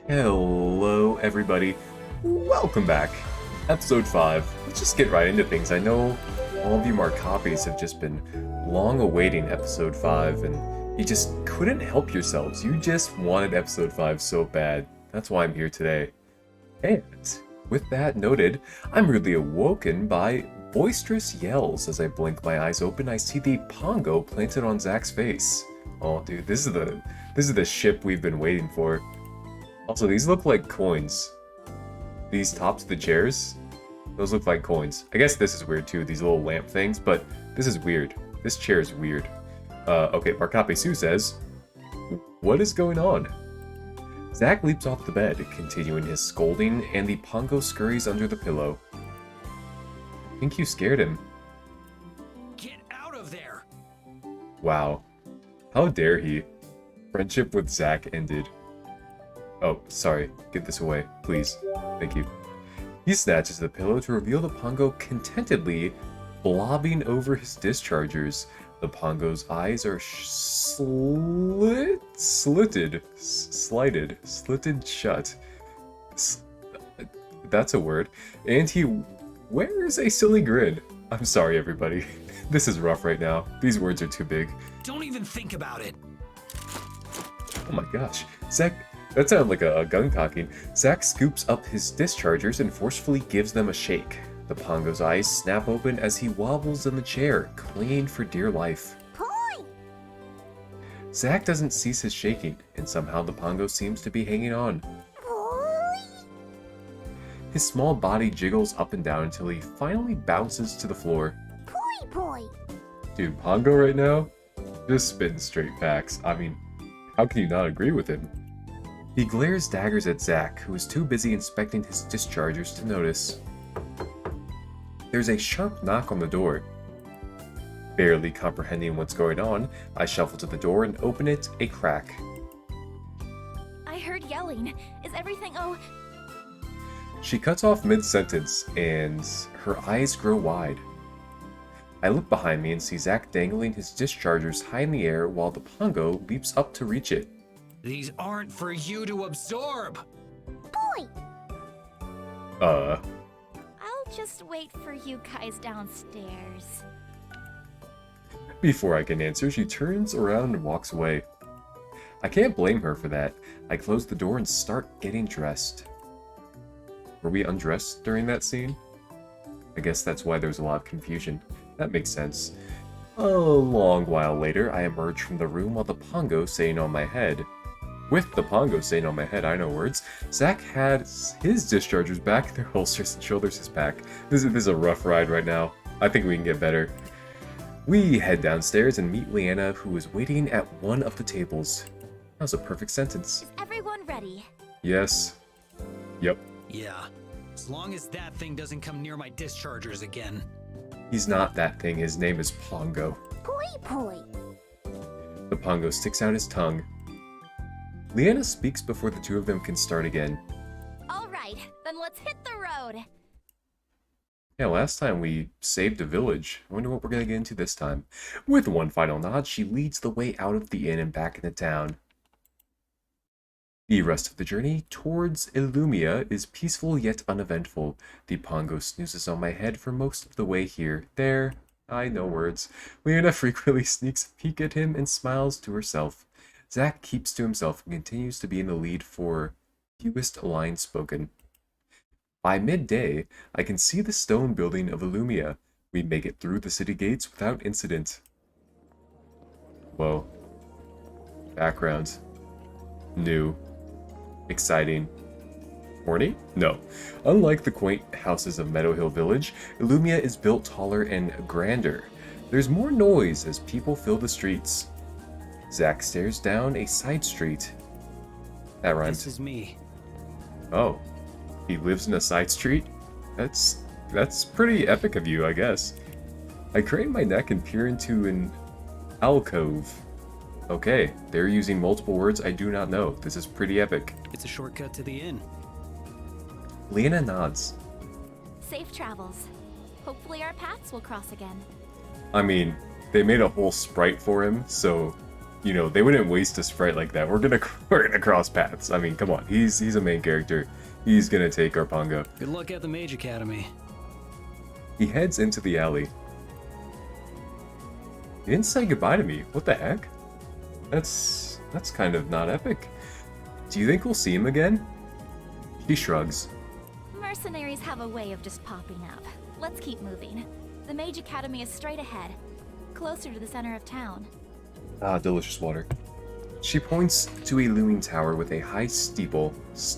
Hello, everybody. Welcome back. Episode 5. Let's just get right into things. I know all of you Mark copies have just been long awaiting Episode 5, and you just couldn't help yourselves. You just wanted Episode 5 so bad. That's why I'm here today. And with that noted, I'm rudely awoken by boisterous yells. As I blink my eyes open, I see the pongo planted on Zach's face. Oh, dude, this is the ship we've been waiting for. Also, these look like coins. These tops of the chairs, those look like coins. I guess this is weird too, these little lamp things, but this is weird. This chair is weird. Okay, Markape Sue says, "What is going on?" Zach leaps off the bed, continuing his scolding, and the pongo scurries under the pillow. I think you scared him. Get out of there! Wow. How dare he? Friendship with Zach ended. Oh, sorry. Get this away, please. Thank you. He snatches the pillow to reveal the pongo contentedly blobbing over his dischargers. The pongo's eyes are slitted shut. That's a word. And he wears a silly grin. I'm sorry, everybody. This is rough right now. These words are too big. Don't even think about it! Oh my gosh. Zach... That sounded like a gun cocking. Zach scoops up his dischargers and forcefully gives them a shake. The pongo's eyes snap open as he wobbles in the chair, clinging for dear life. Poi! Zach doesn't cease his shaking, and somehow the pongo seems to be hanging on. Poi! His small body jiggles up and down until he finally bounces to the floor. Poi poi! Dude, pongo right now? Just spitting straight facts. I mean, how can you not agree with him? He glares daggers at Zach, who is too busy inspecting his dischargers to notice. There's a sharp knock on the door. Barely comprehending what's going on, I shuffle to the door and open it a crack. I heard yelling. Is everything She cuts off mid-sentence, and her eyes grow wide. I look behind me and see Zach dangling his dischargers high in the air while the pongo leaps up to reach it. These aren't for you to absorb! Poi! Uh... I'll just wait for you guys downstairs. Before I can answer, she turns around and walks away. I can't blame her for that. I close the door and start getting dressed. Were we undressed during that scene? I guess that's why there's a lot of confusion. That makes sense. A long while later, I emerge from the room while the pongo saying on my head. With the pongo saying on my head, I know words. Zach had his dischargers back, their holsters and shoulders his back. This is a rough ride right now. I think we can get better. We head downstairs and meet Leanna, who is waiting at one of the tables. That was a perfect sentence. Is everyone ready? Yes. Yep. Yeah, as long as that thing doesn't come near my dischargers again. He's not that thing, his name is Pongo. Poi poi! The pongo sticks out his tongue. Leanna speaks before the two of them can start again. Alright, then let's hit the road! Yeah, last time we saved a village. I wonder what we're gonna get into this time. With one final nod, she leads the way out of the inn and back into town. The rest of the journey towards Illumia is peaceful yet uneventful. The pongo snoozes on my head for most of the way here. There, I know words. Leanna frequently sneaks a peek at him and smiles to herself. Zach keeps to himself and continues to be in the lead for fewest lines spoken. By midday, I can see the stone building of Illumia. We make it through the city gates without incident. Whoa. Background. New. Exciting. Horny? No. Unlike the quaint houses of Meadow Hill Village, Illumia is built taller and grander. There's more noise as people fill the streets. Zach stares down a side street. That rhymes. This is me. Oh. He lives in a side street? That's pretty epic of you, I guess. I crane my neck and peer into an alcove. Okay, they're using multiple words I do not know. This is pretty epic. It's a shortcut to the inn. Leanna nods. Safe travels. Hopefully our paths will cross again. I mean, they made a whole sprite for him, so you know, they wouldn't waste a sprite like that. We're gonna cross paths. I mean, come on. He's a main character. He's gonna take our Pongo. Good luck at the Mage Academy. He heads into the alley. He didn't say goodbye to me. What the heck? That's kind of not epic. Do you think we'll see him again? She shrugs. Mercenaries have a way of just popping up. Let's keep moving. The Mage Academy is straight ahead, closer to the center of town. Ah, delicious water. She points to a looming tower with a high steeple. It's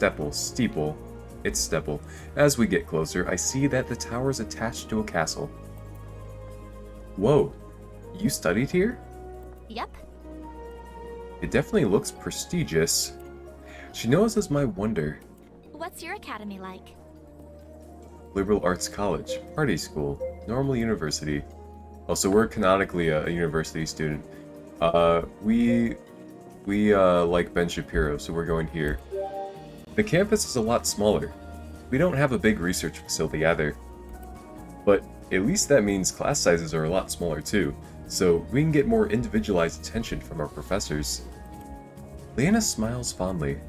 steeple. As we get closer, I see that the tower is attached to a castle. Whoa, you studied here? Yep. It definitely looks prestigious. She knows as my wonder. What's your academy like? Liberal arts college, party school, normal university. Also, we're canonically a university student. We like Ben Shapiro, so we're going here. The campus is a lot smaller. We don't have a big research facility either. But at least that means class sizes are a lot smaller too, so we can get more individualized attention from our professors. Leanna smiles fondly.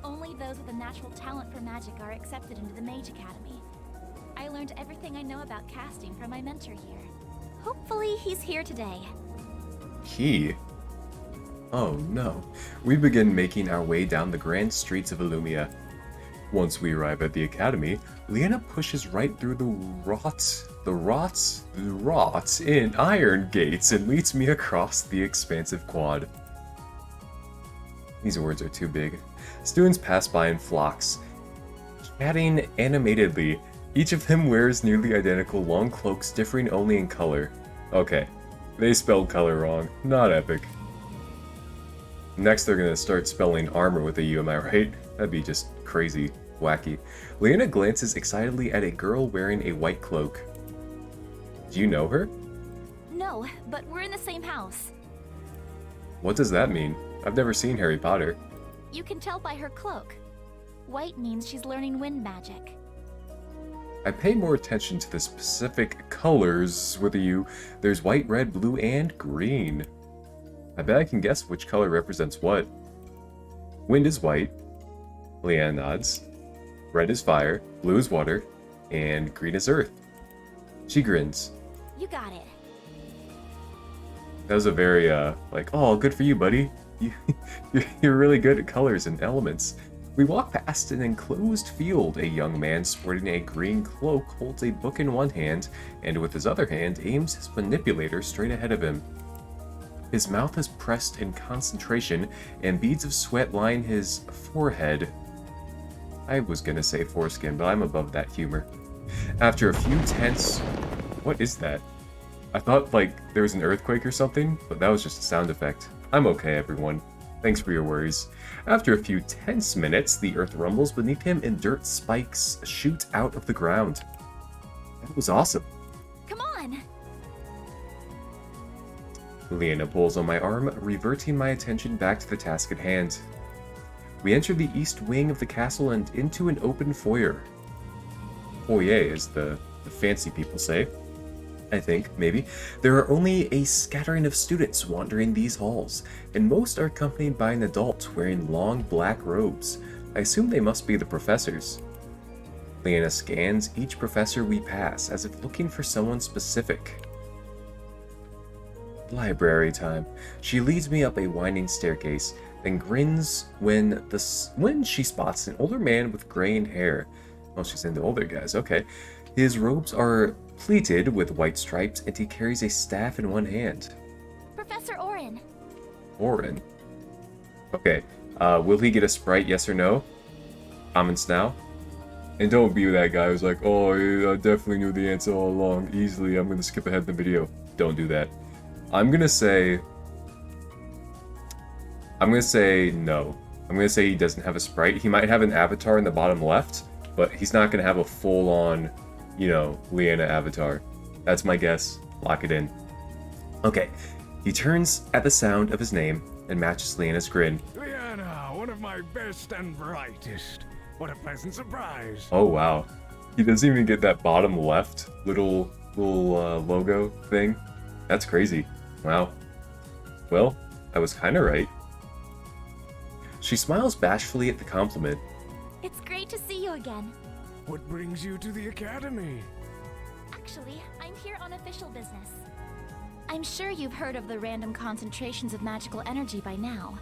Only those with a natural talent for magic are accepted into the Mage Academy. I learned everything I know about casting from my mentor here. Hopefully he's here today. He? Oh no. We begin making our way down the grand streets of Illumia. Once we arrive at the academy, Leanna pushes right through the rots in iron gates and leads me across the expansive quad. These words are too big. Students pass by in flocks, chatting animatedly. Each of them wears nearly identical long cloaks differing only in color. Okay, they spelled color wrong. Not epic. Next they're gonna start spelling armor with a U, am I right? That'd be just crazy, wacky. Leanna glances excitedly at a girl wearing a white cloak. Do you know her? No, but we're in the same house. What does that mean? I've never seen Harry Potter. You can tell by her cloak. White means she's learning wind magic. I pay more attention to the specific colors with a U. There's white, red, blue, and green. I bet I can guess which color represents what. Wind is white. Leanna nods. Red is fire, blue is water, and green is earth. She grins. You got it. That was a very, like, oh, good for you, buddy. You're really good at colors and elements. We walk past an enclosed field. A young man sporting a green cloak holds a book in one hand, and with his other hand aims his manipulator straight ahead of him. His mouth is pressed in concentration, and beads of sweat line his forehead. I was gonna say foreskin, but I'm above that humor. After a few tense... What is that? I thought, like, there was an earthquake or something, but that was just a sound effect. I'm okay, everyone. Thanks for your worries. After a few tense minutes, the earth rumbles beneath him and dirt spikes shoot out of the ground. That was awesome. Come on! Leanna pulls on my arm, reverting my attention back to the task at hand. We enter the east wing of the castle and into an open foyer. Foyer, as the fancy people say. I think, maybe. There are only a scattering of students wandering these halls, and most are accompanied by an adult wearing long black robes. I assume they must be the professors. Leanna scans each professor we pass, as if looking for someone specific. Library time. She leads me up a winding staircase, then grins when she spots an older man with graying hair. Oh, she's into older guys, okay. His robes are pleated with white stripes, and he carries a staff in one hand. Professor Orin. Orin? Okay, will he get a sprite, yes or no? Comments now. And don't be that guy who's like, oh, I definitely knew the answer all along. Easily, I'm gonna skip ahead in the video. Don't do that. I'm gonna say no. I'm gonna say he doesn't have a sprite. He might have an avatar in the bottom left, but he's not gonna have a full-on, you know, Leanna avatar. That's my guess. Lock it in. Okay. He turns at the sound of his name and matches Leanna's grin. Leanna, one of my best and brightest. What a pleasant surprise. Oh, wow. He doesn't even get that bottom left little logo thing. That's crazy. Wow. Well, I was kinda right. She smiles bashfully at the compliment. It's great to see you again. What brings you to the academy? Actually, I'm here on official business. I'm sure you've heard of the random concentrations of magical energy by now.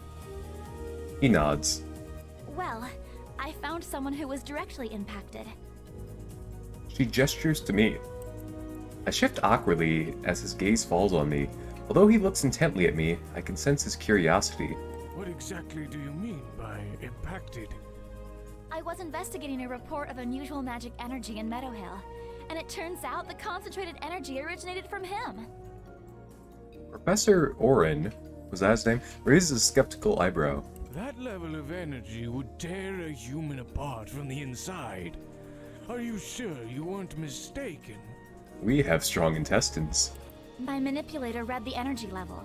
He nods. Well, I found someone who was directly impacted. She gestures to me. I shift awkwardly as his gaze falls on me. Although he looks intently at me, I can sense his curiosity. What exactly do you mean by impacted? I was investigating a report of unusual magic energy in Meadowhill, and it turns out the concentrated energy originated from him. Professor Oren, was that his name, raises a skeptical eyebrow. That level of energy would tear a human apart from the inside. Are you sure you weren't mistaken? We have strong intestines. My manipulator read the energy level.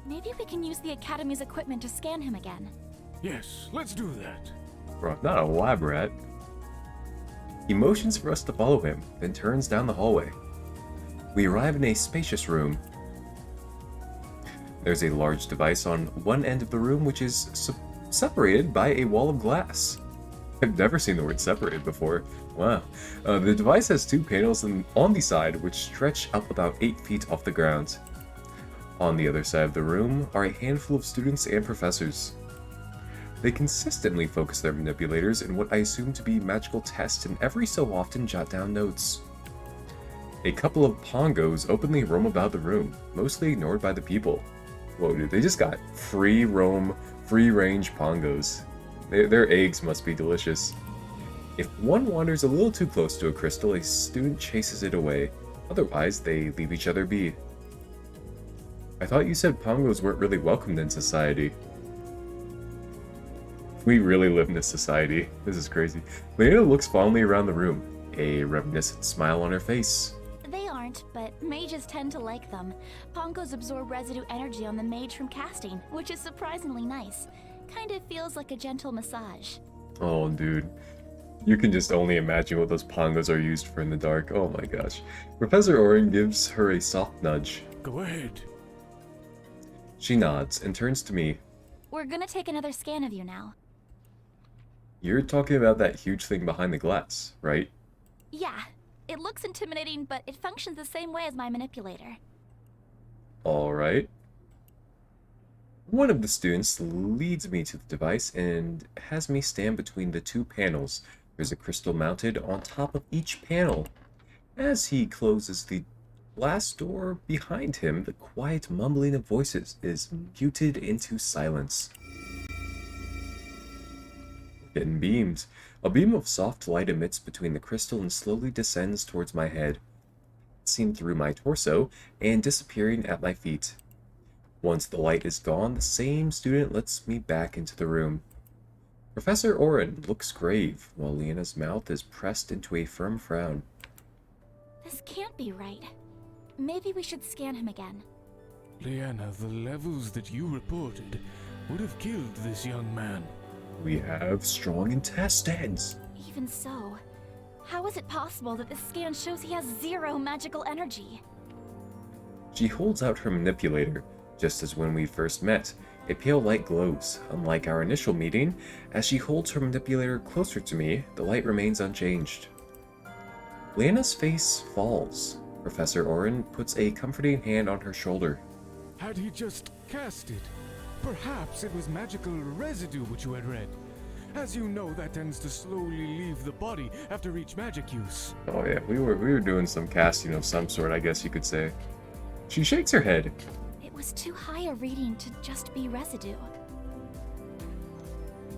Maybe we can use the Academy's equipment to scan him again. Yes, let's do that. Bro, not a lab rat. He motions for us to follow him, then turns down the hallway. We arrive in a spacious room. There's a large device on one end of the room which is separated by a wall of glass. I've never seen the word separated before. Wow. The device has two panels on the side which stretch up about 8 feet off the ground. On the other side of the room are a handful of students and professors. They consistently focus their manipulators in what I assume to be magical tests and every so often jot down notes. A couple of pongos openly roam about the room, mostly ignored by the people. Whoa, dude, they just got free roam, free range pongos. Their eggs must be delicious. If one wanders a little too close to a crystal, a student chases it away. Otherwise, they leave each other be. I thought you said pongos weren't really welcomed in society. We really live in this society. This is crazy. Leanna looks fondly around the room, a reminiscent smile on her face. They aren't, but mages tend to like them. Pongos absorb residue energy on the mage from casting, which is surprisingly nice. Kind of feels like a gentle massage. Oh, dude. You can just only imagine what those pongos are used for in the dark. Oh my gosh. Professor Oren gives her a soft nudge. Go ahead. She nods and turns to me. We're gonna take another scan of you now. You're talking about that huge thing behind the glass, right? Yeah, it looks intimidating, but it functions the same way as my manipulator. Alright. One of the students leads me to the device and has me stand between the two panels. There's a crystal mounted on top of each panel. As he closes the glass door behind him, the quiet mumbling of voices is muted into silence. Getting beamed. A beam of soft light emits between the crystal and slowly descends towards my head, seen through my torso and disappearing at my feet. Once the light is gone, the same student lets me back into the room. Professor Oren looks grave, while Leanna's mouth is pressed into a firm frown. This can't be right. Maybe we should scan him again. Leanna, the levels that you reported would have killed this young man. We have strong intestines. Even so, how is it possible that this scan shows he has 0 magical energy? She holds out her manipulator. Just as when we first met, a pale light glows. Unlike our initial meeting, as she holds her manipulator closer to me, the light remains unchanged. Leanna's face falls. Professor Oren puts a comforting hand on her shoulder. Had he just cast it? Perhaps it was magical residue which you had read. As you know, that tends to slowly leave the body after each magic use. Oh yeah, we were doing some casting of some sort, I guess you could say. She shakes her head. It was too high a reading to just be residue.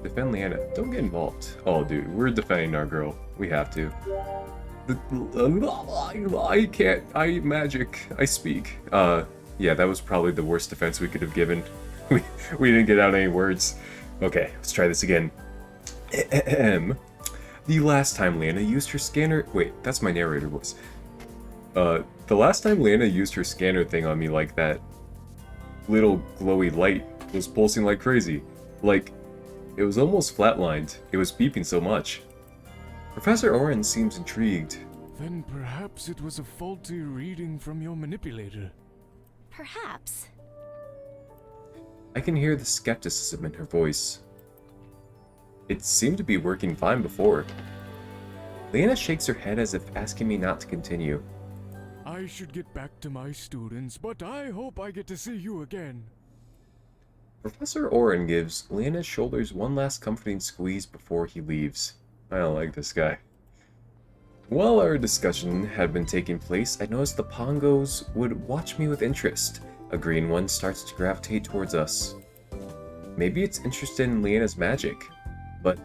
Defend Leanna. Don't get involved. Oh, dude, we're defending our girl. We have to. I can't. I magic. I speak. Yeah, that was probably the worst defense we could have given. We didn't get out any words. Okay, let's try this again. The last time Leanna used her scanner... Wait, that's my narrator voice. The last time Leanna used her scanner thing on me like that, little glowy light was pulsing like crazy. Like, it was almost flatlined. It was beeping so much. Professor Oren seems intrigued. Then perhaps it was a faulty reading from your manipulator. Perhaps. I can hear the skepticism in her voice. It seemed to be working fine before. Leanna shakes her head as if asking me not to continue. I should get back to my students, but I hope I get to see you again. Professor Oren gives Leanna's shoulders one last comforting squeeze before he leaves. I don't like this guy. While our discussion had been taking place, I noticed the pongos would watch me with interest. A green one starts to gravitate towards us. Maybe it's interested in Leanna's magic, but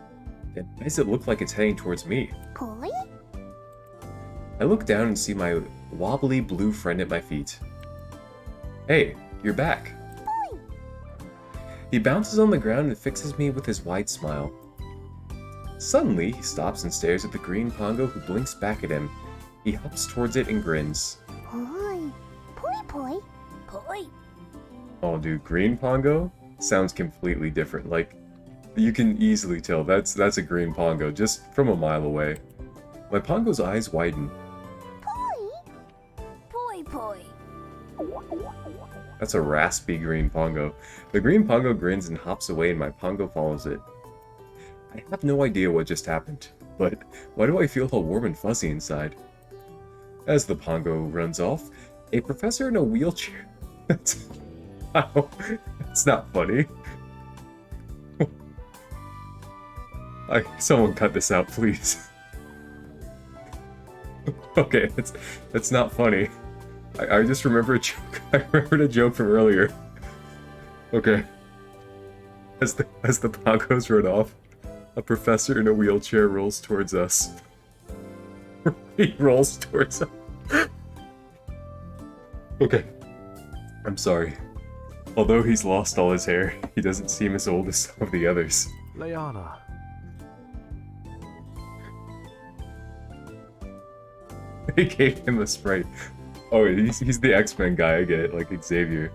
why does it look like it's heading towards me? Polly? I look down and see my wobbly blue friend at my feet. Hey, you're back. Boy. He bounces on the ground and fixes me with his wide smile. Suddenly, he stops and stares at the green pongo who blinks back at him. He hops towards it and grins. Poi. Poi poi. Poi. Oh, dude, green pongo sounds completely different. Like, you can easily tell that's a green pongo just from a mile away. My pongo's eyes widen. Poi. Poi poi. That's a raspy green pongo. The green pongo grins and hops away and my pongo follows it. I have no idea what just happened, but why do I feel all warm and fuzzy inside? As the pongo runs off, a professor in a wheelchair... Wow, that's not funny. Someone cut this out, please. Okay, that's not funny. I just remember a joke. I remembered a joke from earlier. Okay. As the pongos run off, a professor in a wheelchair rolls towards us. He rolls towards us. Okay. I'm sorry. Although he's lost all his hair, he doesn't seem as old as some of the others. Leanna. They gave him a sprite. Oh, he's the X-Men guy, I get it, like Xavier.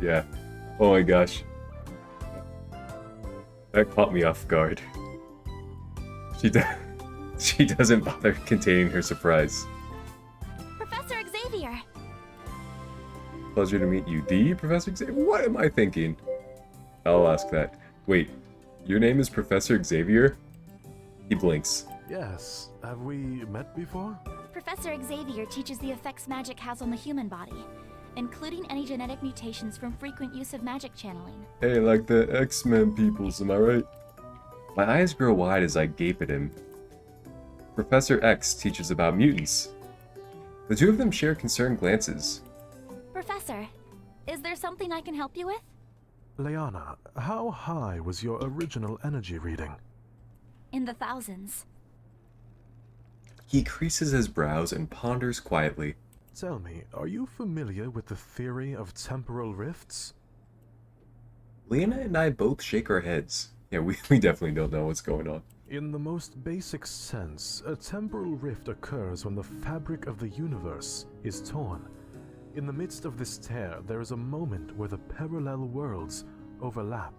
Yeah. Oh my gosh. That caught me off guard. She doesn't bother containing her surprise. Professor Xavier. Pleasure to meet you, D, Professor Xavier? What am I thinking? I'll ask that. Wait, your name is Professor Xavier? He blinks. Yes. Have we met before? Professor Xavier teaches the effects magic has on the human body, including any genetic mutations from frequent use of magic channeling. Hey, like the X-Men peoples, am I right? My eyes grow wide as I gape at him. Professor X teaches about mutants. The two of them share concerned glances. Professor, is there something I can help you with? Leanna, how high was your original energy reading? In the thousands. He creases his brows and ponders quietly. Tell me, are you familiar with the theory of temporal rifts? Leanna and I both shake our heads. Yeah, we definitely don't know what's going on. In the most basic sense, a temporal rift occurs when the fabric of the universe is torn. In the midst of this tear, there is a moment where the parallel worlds overlap.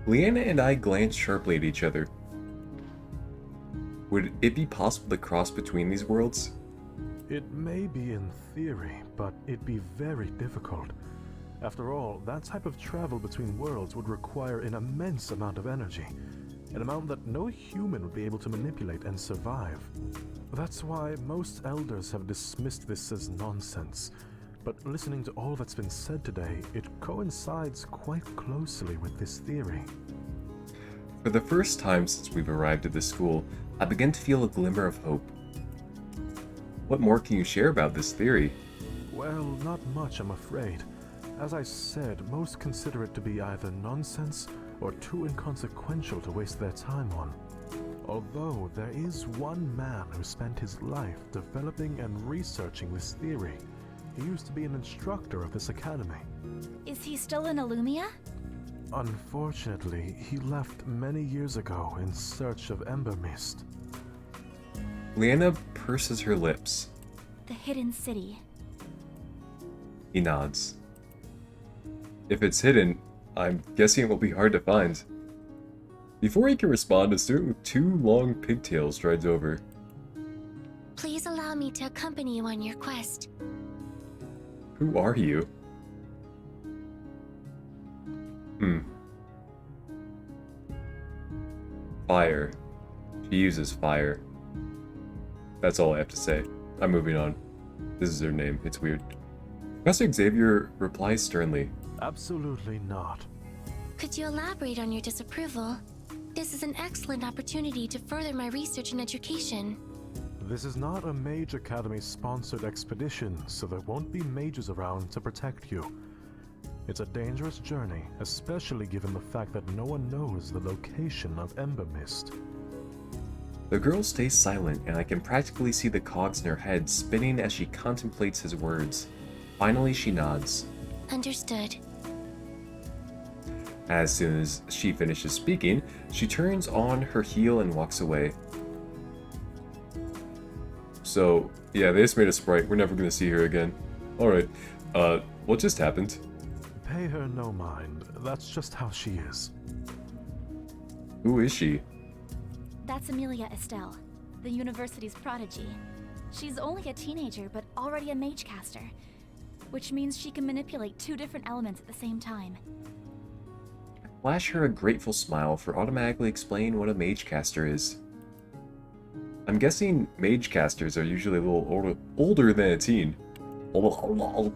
Leanna and I glance sharply at each other. Would it be possible to cross between these worlds? It may be in theory, but it'd be very difficult. After all, that type of travel between worlds would require an immense amount of energy, an amount that no human would be able to manipulate and survive. That's why most elders have dismissed this as nonsense. But listening to all that's been said today, it coincides quite closely with this theory. For the first time since we've arrived at this school, I begin to feel a glimmer of hope. What more can you share about this theory? Well, not much, I'm afraid. As I said, most consider it to be either nonsense or too inconsequential to waste their time on. Although there is one man who spent his life developing and researching this theory. He used to be an instructor of this academy. Is he still in Illumia? Unfortunately, he left many years ago in search of Ember Mist. Leanna purses her lips. The hidden city. He nods. If it's hidden, I'm guessing it will be hard to find. Before he can respond, a student with two long pigtails strides over. Please allow me to accompany you on your quest. Who are you? Fire. She uses fire. That's all I have to say. I'm moving on. This is her name. It's weird. Professor Xavier replies sternly. Absolutely not. Could you elaborate on your disapproval? This is an excellent opportunity to further my research and education. This is not a Mage Academy-sponsored expedition, so there won't be mages around to protect you. It's a dangerous journey, especially given the fact that no one knows the location of Ember Mist. The girl stays silent, and I can practically see the cogs in her head spinning as she contemplates his words. Finally, she nods. Understood. As soon as she finishes speaking, she turns on her heel and walks away. So, yeah, they just made a sprite. We're never gonna see her again. Alright, what just happened? Pay her no mind. That's just how she is. Who is she? That's Amelia Estelle, the university's prodigy. She's only a teenager, but already a mage caster, which means she can manipulate 2 different elements at the same time. Flash her a grateful smile for automatically explaining what a mage caster is. I'm guessing mage casters are usually a little older than a teen. The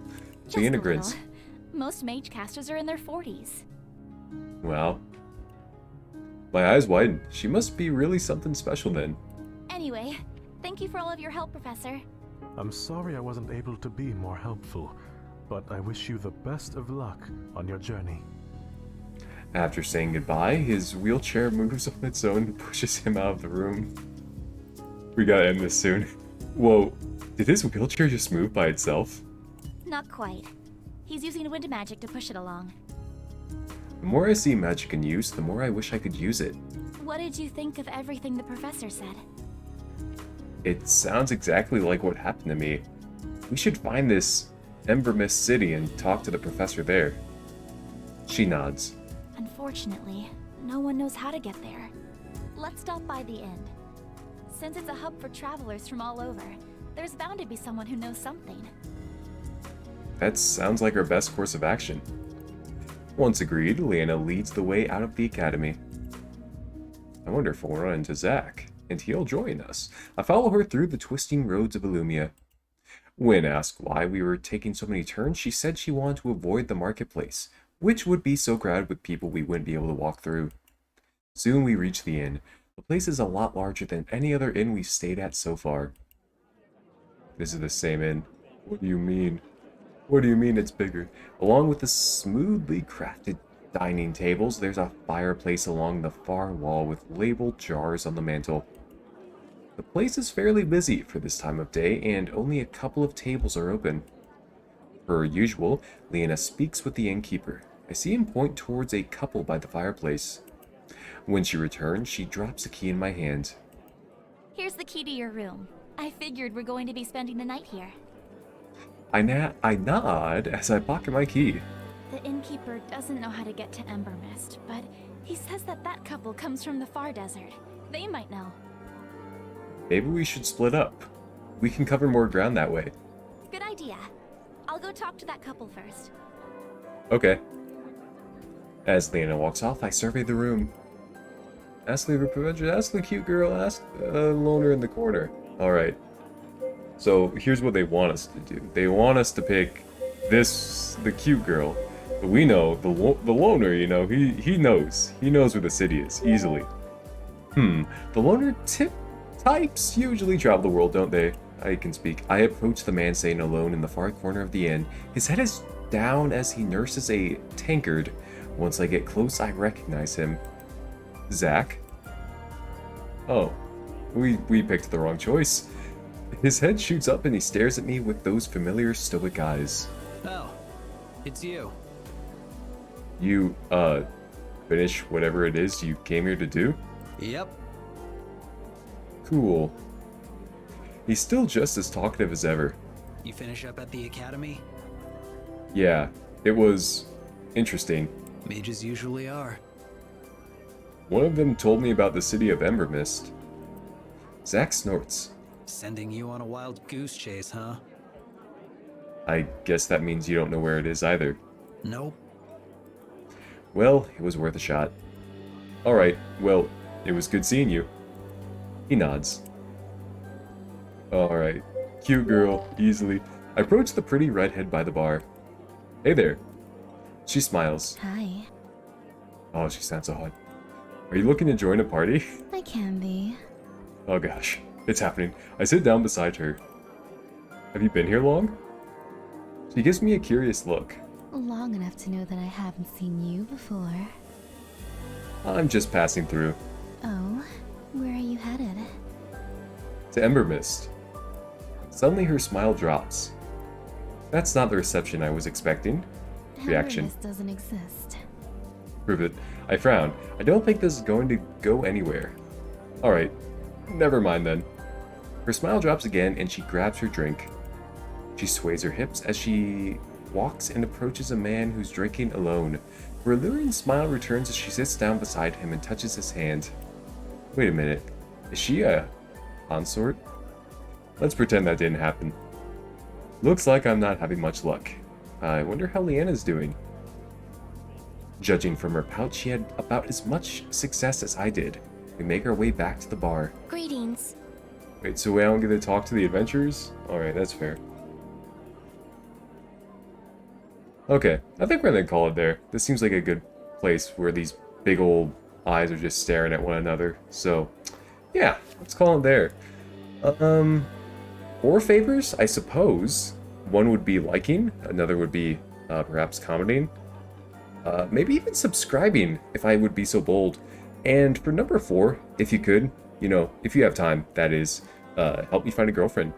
Just a immigrants. little. Most mage casters are in their 40s. Wow. My eyes widen. She must be really something special then. Anyway, thank you for all of your help, Professor. I'm sorry I wasn't able to be more helpful, but I wish you the best of luck on your journey. After saying goodbye, his wheelchair moves on its own and pushes him out of the room. We gotta end this soon. Whoa, did his wheelchair just move by itself? Not quite. He's using wind magic to push it along. The more I see magic in use, the more I wish I could use it. What did you think of everything the professor said? It sounds exactly like what happened to me. We should find this Ember Mist city and talk to the professor there. She nods. Unfortunately, no one knows how to get there. Let's stop by the inn. Since it's a hub for travelers from all over, there's bound to be someone who knows something. That sounds like our best course of action. Once agreed, Leanna leads the way out of the academy. I wonder if we'll run into Zack, and he'll join us. I follow her through the twisting roads of Illumia. When asked why we were taking so many turns, she said she wanted to avoid the marketplace, which would be so crowded with people we wouldn't be able to walk through. Soon we reach the inn. The place is a lot larger than any other inn we've stayed at so far. This is the same inn. What do you mean? What do you mean it's bigger? Along with the smoothly crafted dining tables, there's a fireplace along the far wall with labeled jars on the mantel. The place is fairly busy for this time of day, and only a couple of tables are open. Per usual, Leanna speaks with the innkeeper. I see him point towards a couple by the fireplace. When she returns, she drops a key in my hand. Here's the key to your room. I figured we're going to be spending the night here. I nod as I pocket my key. The innkeeper doesn't know how to get to Ember Mist, but he says that couple comes from the far desert. They might know. Maybe we should split up. We can cover more ground that way. Good idea. I'll go talk to that couple first. Okay. As Leanna walks off, I survey the room. Ask the cute girl, ask the loner in the corner. Alright. So here's what they want us to do. They want us to pick the cute girl. But we know, the loner, you know, he knows. He knows where the city is, easily. The loner types usually travel the world, don't they? I can speak. I approach the man sitting alone in the far corner of the inn. His head is down as he nurses a tankard. Once I get close, I recognize him. Zack? Oh, we picked the wrong choice. His head shoots up and he stares at me with those familiar stoic eyes. Oh, it's you. You, finish whatever it is you came here to do? Yep. Cool. He's still just as talkative as ever. You finish up at the academy? Yeah, it was interesting. Mages usually are. One of them told me about the city of Ember Mist. Zack snorts. Sending you on a wild goose chase, huh? I guess that means you don't know where it is either. Nope. Well, it was worth a shot. Alright, well, it was good seeing you. He nods. Alright. Cute girl, easily. I approach the pretty redhead by the bar. Hey there. She smiles. Hi. Oh, she sounds so hot. Are you looking to join a party? I can be. Oh gosh, it's happening. I sit down beside her. Have you been here long? She gives me a curious look. Long enough to know that I haven't seen you before. I'm just passing through. Oh, where are you headed? To Ember Mist. Suddenly her smile drops. That's not the reception I was expecting. Reaction. This doesn't exist. Prove it. I frown. I don't think this is going to go anywhere. Alright. Never mind then. Her smile drops again and she grabs her drink. She sways her hips as she walks and approaches a man who's drinking alone. Her alluring smile returns as she sits down beside him and touches his hand. Wait a minute. Is she a consort? Let's pretend that didn't happen. Looks like I'm not having much luck. I wonder how Leanna's doing. Judging from her pout, she had about as much success as I did. We make our way back to the bar. Greetings. Wait, so we don't get to talk to the adventurers? Alright, that's fair. Okay, I think we're gonna call it there. This seems like a good place where these big old eyes are just staring at one another. So, yeah, let's call it there. Four favors, I suppose. One would be liking, another would be perhaps commenting. Maybe even subscribing, if I would be so bold. And for number 4, if you could, you know, if you have time, that is, help me find a girlfriend.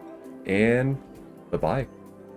And bye-bye.